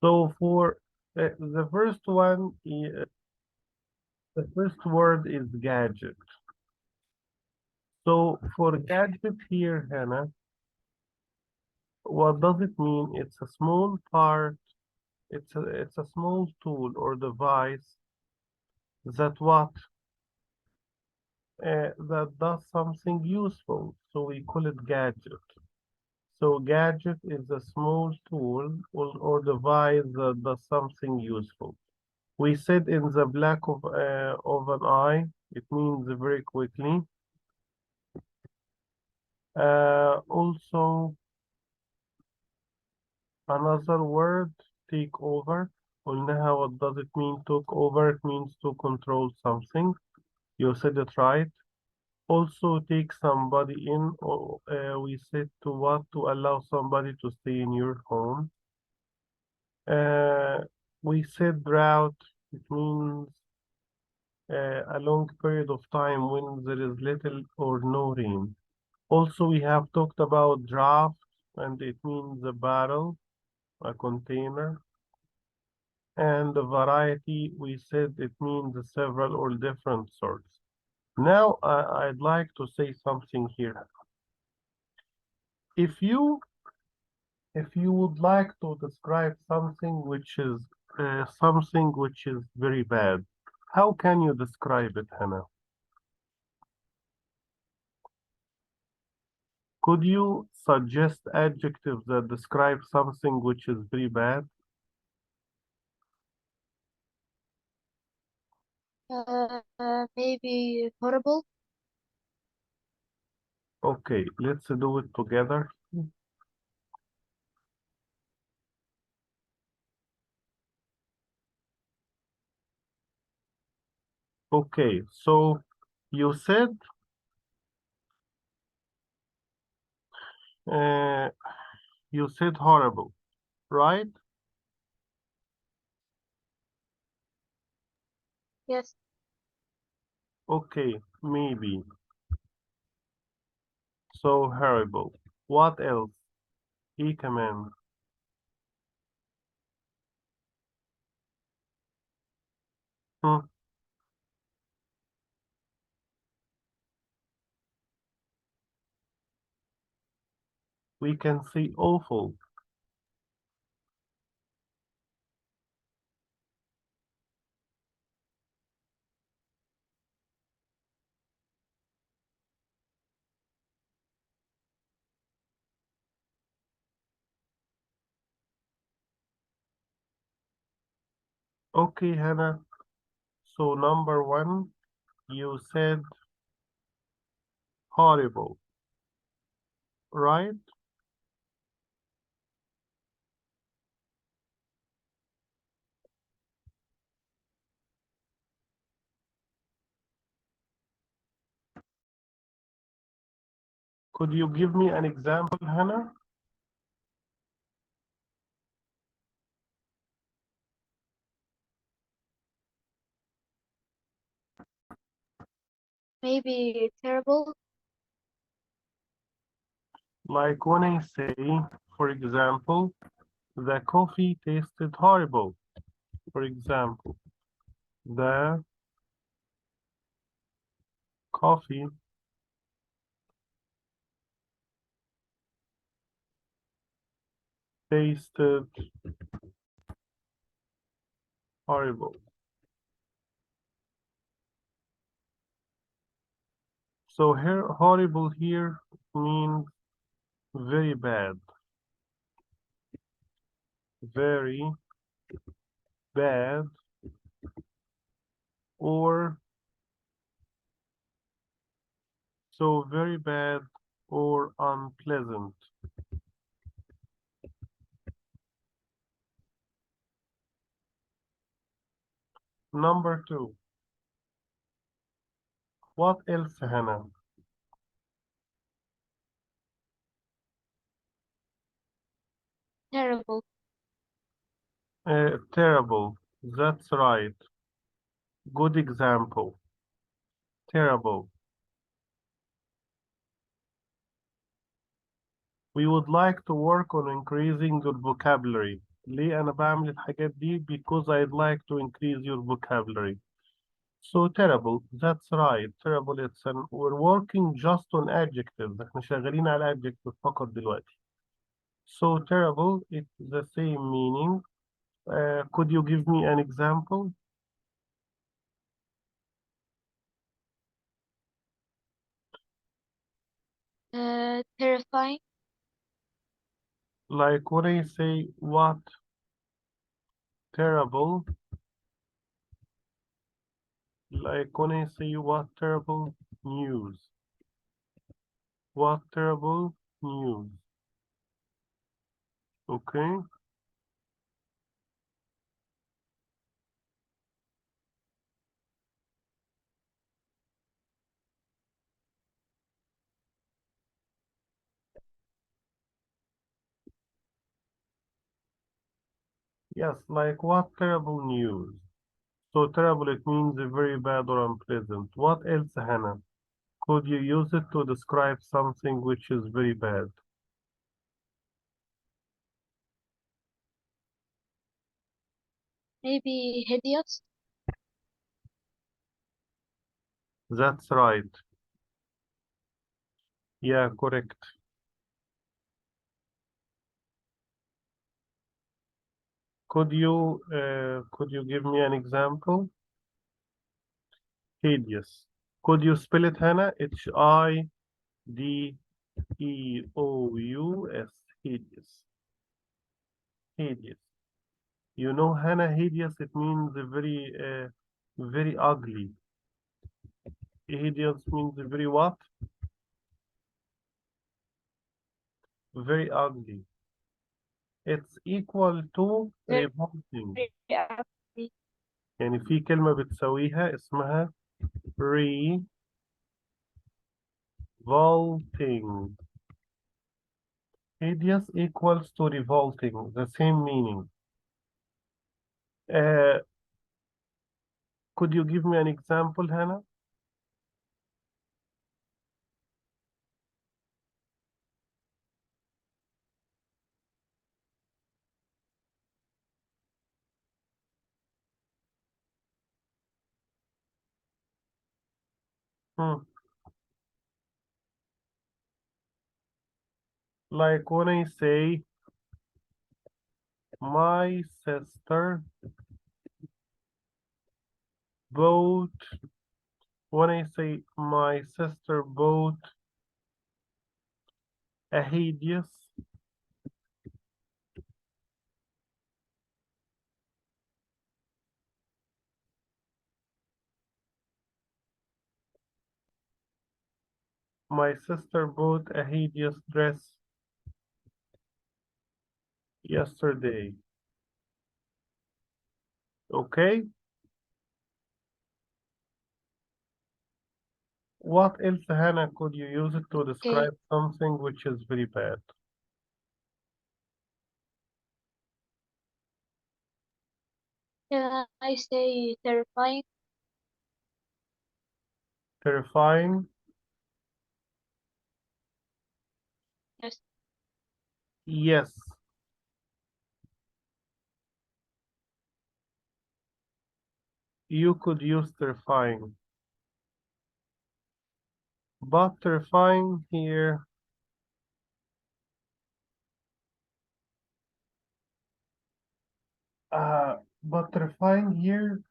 So for the first one, the first word is gadget. So for gadget here, Hannah, what does it mean? It's a small part, it's a small tool or device that that does something useful. So we call it gadget. So gadget is a small tool or device that does something useful. We said in the black of an eye, it means very quickly. Also, another word, take over. قلناها, what does it mean, took over? It means to control something. You said it right. Also, take somebody in, or we said to what? To allow somebody to stay in your home. Uh, we said drought. It means a long period of time when there is little or no rain. Also, we have talked about draft, and it means a barrel, a container. And the variety, we said it means several or different sorts. Now, I'd like to say something here. If you if you would like to describe something which is very bad, how can you describe it, Hannah? Could you suggest adjectives that describe something which is very bad? Maybe horrible. Okay, let's do it together. Okay, so you said uh, you said horrible, right? Yes. Okay, maybe. So horrible. What else? E command. Hmm. We can say awful. Okay, Hannah. So number one, you said horrible, right? Could you give me an example, Hannah? Maybe terrible. Like when I say, for example, the coffee tasted horrible. For example, the coffee tasted horrible. So here, horrible here means very bad, very bad, or so very bad or unpleasant. Number two, what else, Hannah? Terrible. Terrible. That's right. Good example. Terrible. We would like to work on increasing your vocabulary. ليه أنا بعمل الحاجات دي؟ Because I'd like to increase your vocabulary. So terrible, that's right. Terrible, we're working just on adjectives. احنا شغالين على adjectives فقط دلوقتي. So terrible, it's the same meaning. Could you give me an example? Terrifying. Like when I say what terrible, like when I say what terrible news. What terrible news. Okay. Yes, like what terrible news. So terrible, it means very bad or unpleasant. What else, Hannah? Could you use it to describe something which is very bad? Maybe hideous. That's right. Yeah, correct. Could you give me an example? Hideous. Could you spell it, Hannah? Hideous. Hideous. Hideous. You know, Hannah, hideous, it means very ugly. Hideous means very what? Very ugly. It's equal to Very, revolting. very ugly. يعني في كلمة بتساويها اسمها revolting. Hideous equals to revolting, the same meaning. Uh, could you give me an example, Hannah? Hmm. Like when I say, my sister bought, when I say my sister bought a hideous, my sister bought a hideous dress yesterday. Okay? What else, Hannah, could you use it to Okay. describe something which is very bad? Can I say terrifying? Terrifying? Yes. Yes. You could use terrifying. But terrifying here, but terrifying here,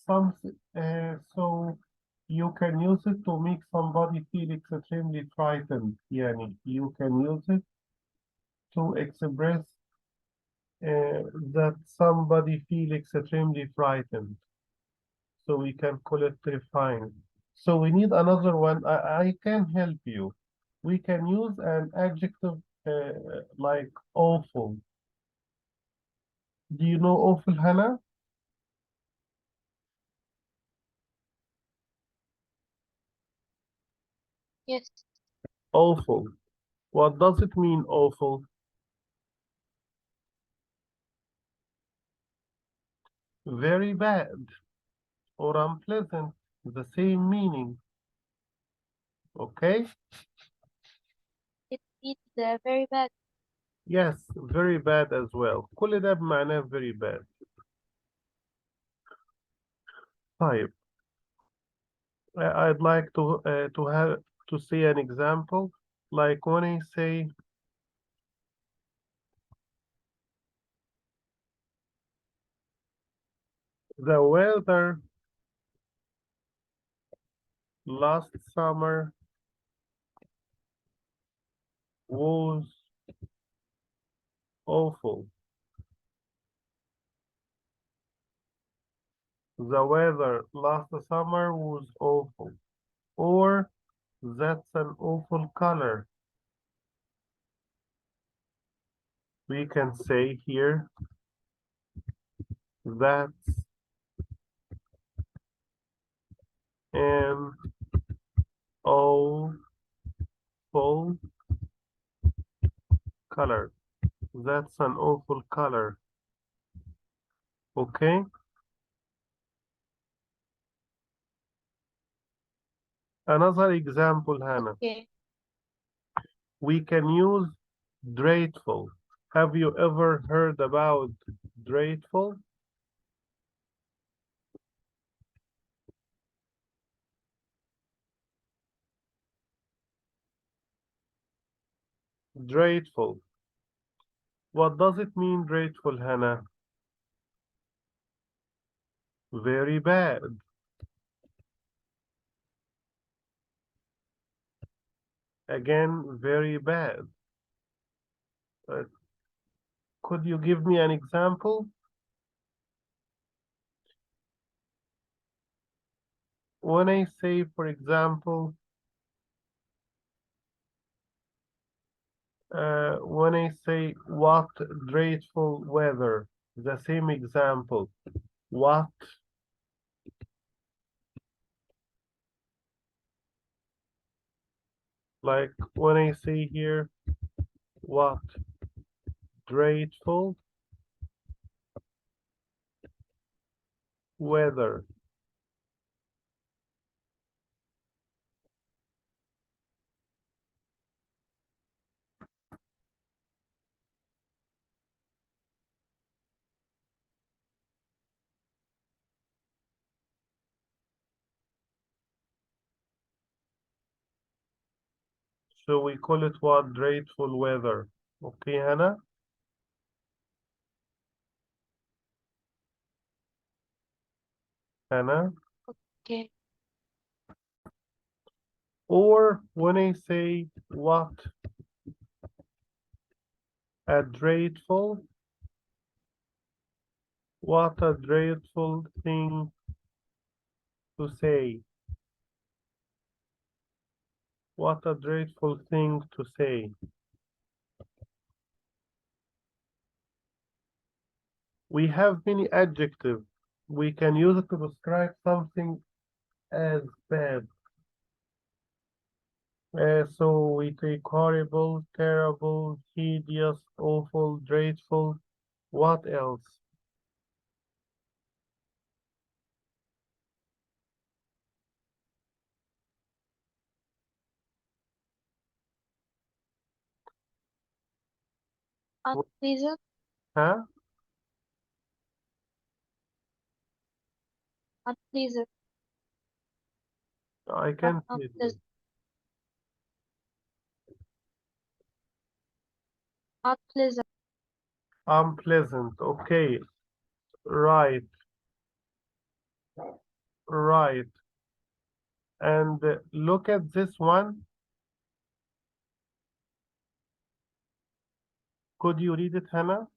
so you can use it to make somebody feel extremely frightened. Yani, you can use it to express that somebody feel extremely frightened. So we can call it terrifying. So we need another one. I can help you. We can use an adjective like awful. Do you know awful, Hannah? Yes. Awful. What does it mean, awful? Very bad or unpleasant. The same meaning. Okay? It means very bad. Yes, very bad as well. كل ده بمعناه very bad. طيب. I'd like to have to see an example, like when I say the weather last summer was awful. The weather last summer was awful. Or that's an awful color. We can say here that's an awful color. That's an awful color. Okay? Another example, Hannah. Okay. We can use dreadful. Have you ever heard about dreadful? Dreadful. What does it mean, dreadful, Hannah? Very bad. Again, very bad. Could you give me an example? When I say, for example, when I say what dreadful weather, the same example. What like when I say here what dreadful weather. So we call it what dreadful weather. Okay, Hannah? Hannah? Okay. Or when I say what a dreadful, what a dreadful thing to say. What a dreadful thing to say. We have many adjectives. We can use it to describe something as bad. So we take horrible, terrible, hideous, awful, dreadful. What else? Unpleasant. Huh? Unpleasant. I can't hear you. Unpleasant. Unpleasant. Okay. Right. Right. And look at this one. Could you read it, Hannah?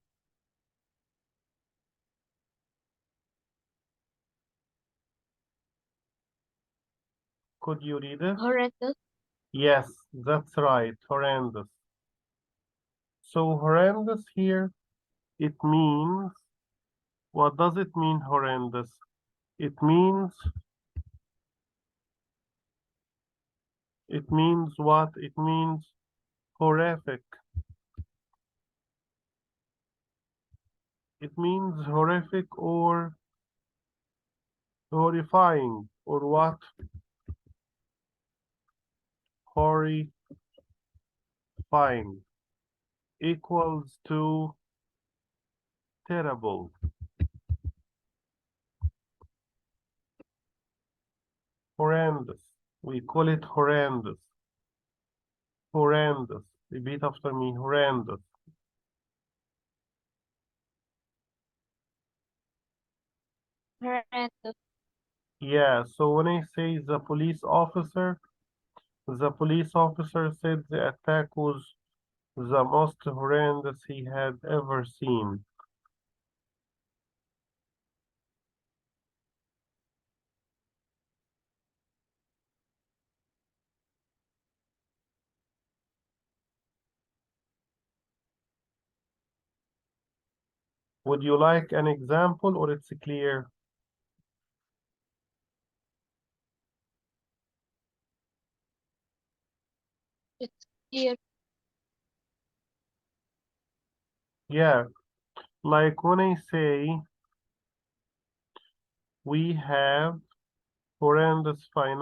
Could you read it? Horrendous. Yes, that's right. Horrendous. So horrendous here, it means, what does it mean, horrendous? It means what? It means horrific. It means horrific or horrifying or what? Horrifying. equals to terrible. Horrendous. We call it horrendous. Horrendous. Repeat after me. Horrendous. Horrendous. Yeah, so when I say the police officer said the attack was the most horrendous he had ever seen. Would you like an example or it's clear? It's clear. Yeah, like when I say we have horrendous financial